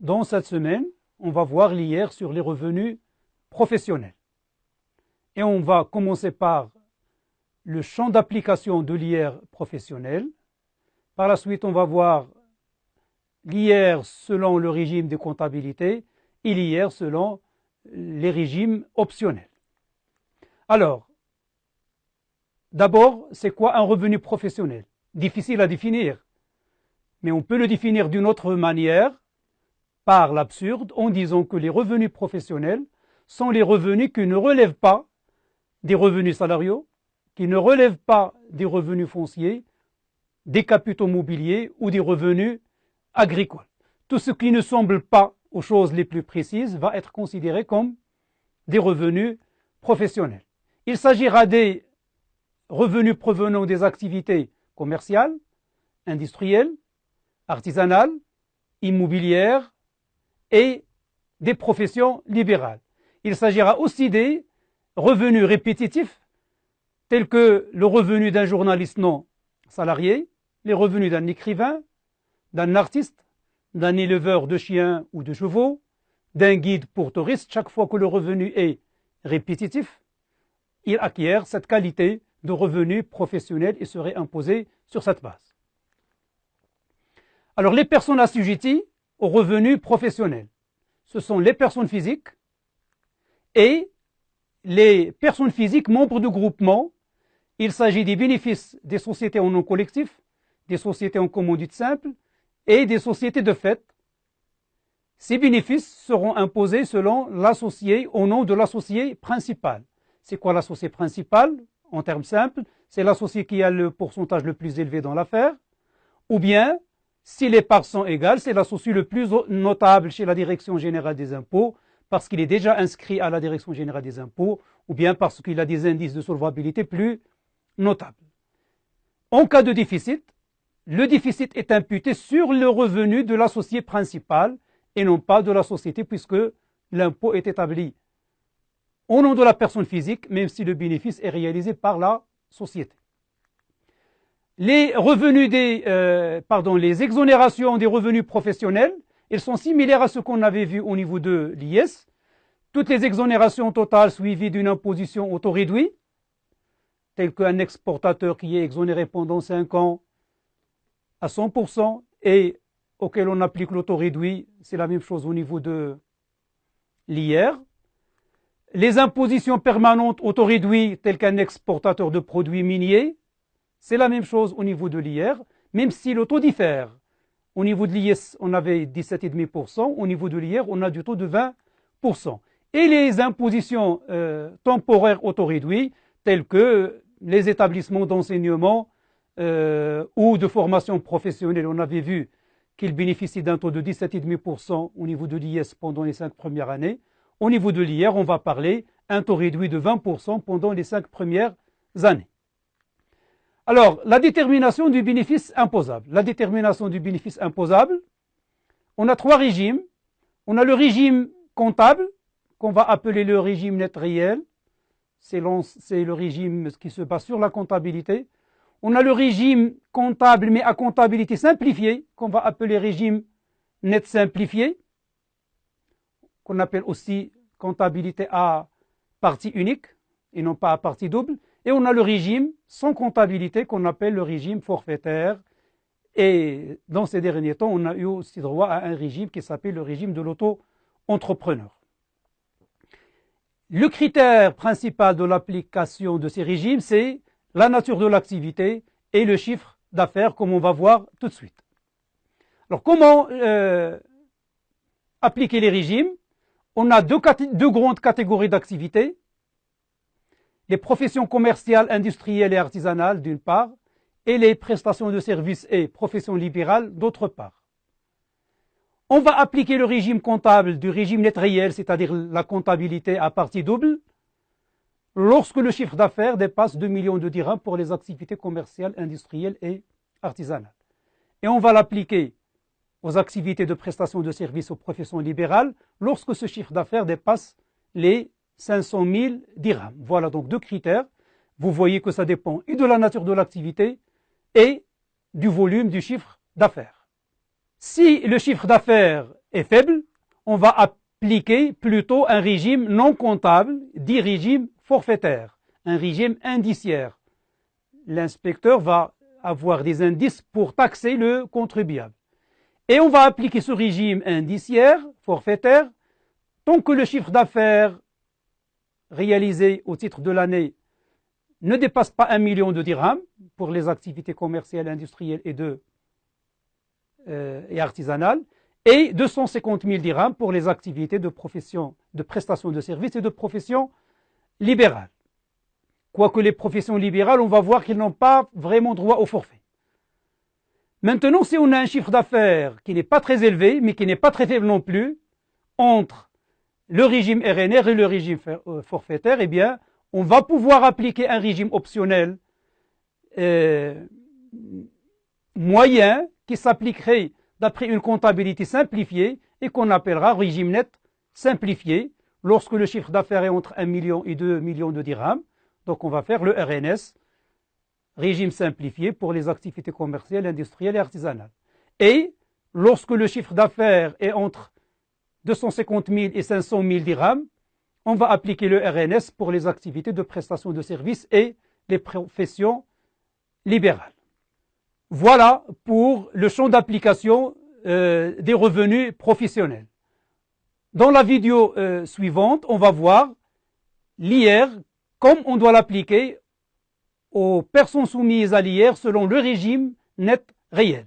Dans cette semaine, on va voir l'IR sur les revenus professionnels. Et on va commencer par le champ d'application de l'IR professionnel. Par la suite, on va voir l'IR selon le régime de comptabilité et l'IR selon les régimes optionnels. Alors, d'abord, c'est quoi un revenu professionnel? Difficile à définir, mais on peut le définir d'une autre manière, par l'absurde, en disant que les revenus professionnels sont les revenus qui ne relèvent pas des revenus salariaux, qui ne relèvent pas des revenus fonciers, des capitaux mobiliers ou des revenus agricoles. Tout ce qui ne semble pas aux choses les plus précises va être considéré comme des revenus professionnels. Il s'agira des revenus provenant des activités commerciales, industrielles, artisanales, immobilières et des professions libérales. Il s'agira aussi des revenus répétitifs, tels que le revenu d'un journaliste non salarié, les revenus d'un écrivain, d'un artiste, d'un éleveur de chiens ou de chevaux, d'un guide pour touristes. Chaque fois que le revenu est répétitif, il acquiert cette qualité de revenu professionnel et serait imposé sur cette base. Alors, les personnes assujetties aux revenus professionnels, ce sont les personnes physiques et les personnes physiques membres de groupements. Il s'agit des bénéfices des sociétés en nom collectif, des sociétés en commandite simple et des sociétés de fait. Ces bénéfices seront imposés selon l'associé au nom de l'associé principal. C'est quoi l'associé principal? En termes simples, c'est l'associé qui a le pourcentage le plus élevé dans l'affaire, ou bien, si les parts sont égales, c'est l'associé le plus notable chez la Direction générale des impôts, parce qu'il est déjà inscrit à la Direction générale des impôts, ou bien parce qu'il a des indices de solvabilité plus notables. En cas de déficit, le déficit est imputé sur le revenu de l'associé principal et non pas de la société, puisque l'impôt est établi au nom de la personne physique, même si le bénéfice est réalisé par la société. Les revenus les exonérations des revenus professionnels, elles sont similaires à ce qu'on avait vu au niveau de l'IS. Toutes les exonérations totales suivies d'une imposition au taux réduit, tel qu'un exportateur qui est exonéré pendant 5 ans à 100% et auquel on applique le taux réduit, c'est la même chose au niveau de l'IR. Les impositions permanentes au taux réduit, telles qu'un exportateur de produits miniers, c'est la même chose au niveau de l'IR, même si le taux diffère. Au niveau de l'IS, on avait 17,5%, au niveau de l'IR, on a du taux de 20%. Et les impositions temporaires au taux réduit, telles que les établissements d'enseignement ou de formation professionnelle, on avait vu qu'ils bénéficient d'un taux de 17,5% au niveau de l'IS pendant les 5 premières années. Au niveau de l'IR, on va parler un taux réduit de 20% pendant les 5 premières années. Alors, la détermination du bénéfice imposable. La détermination du bénéfice imposable, on a 3 régimes. On a le régime comptable, qu'on va appeler le régime net réel. C'est le régime qui se base sur la comptabilité. On a le régime comptable, mais à comptabilité simplifiée, qu'on va appeler régime net simplifié, qu'on appelle aussi comptabilité à partie unique, et non pas à partie double. Et on a le régime sans comptabilité, qu'on appelle le régime forfaitaire. Et dans ces derniers temps, on a eu aussi droit à un régime qui s'appelle le régime de l'auto-entrepreneur. Le critère principal de l'application de ces régimes, c'est la nature de l'activité et le chiffre d'affaires, comme on va voir tout de suite. Alors, comment appliquer les régimes? On a deux grandes catégories d'activités. Les professions commerciales, industrielles et artisanales, d'une part, et les prestations de services et professions libérales, d'autre part. On va appliquer le régime comptable du régime net réel, c'est-à-dire la comptabilité à partie double, lorsque le chiffre d'affaires dépasse 2 millions de dirhams pour les activités commerciales, industrielles et artisanales. Et on va l'appliquer aux activités de prestation de services aux professions libérales lorsque ce chiffre d'affaires dépasse les 500 000 dirhams. Voilà donc 2 critères. Vous voyez que ça dépend et de la nature de l'activité et du volume du chiffre d'affaires. Si le chiffre d'affaires est faible, on va appliquer plutôt un régime non comptable, dit régime forfaitaire, un régime indiciaire. L'inspecteur va avoir des indices pour taxer le contribuable. Et on va appliquer ce régime indiciaire, forfaitaire, tant que le chiffre d'affaires réalisé au titre de l'année ne dépasse pas 1 million de dirhams pour les activités commerciales, industrielles et artisanales, et 250 000 dirhams pour les activités de profession, de prestation de services et de profession libérale. Quoique les professions libérales, on va voir qu'ils n'ont pas vraiment droit au forfait. Maintenant, si on a un chiffre d'affaires qui n'est pas très élevé, mais qui n'est pas très faible non plus, entre le régime RNR et le régime forfaitaire, eh bien, on va pouvoir appliquer un régime optionnel moyen qui s'appliquerait d'après une comptabilité simplifiée et qu'on appellera régime net simplifié lorsque le chiffre d'affaires est entre 1 million et 2 millions de dirhams. Donc on va faire le RNS, régime simplifié pour les activités commerciales, industrielles et artisanales. Et lorsque le chiffre d'affaires est entre 250 000 et 500 000 dirhams, on va appliquer le RNS pour les activités de prestation de services et les professions libérales. Voilà pour le champ d'application des revenus professionnels. Dans la vidéo suivante, on va voir l'IR comme on doit l'appliquer aux personnes soumises à l'IR selon le régime net réel.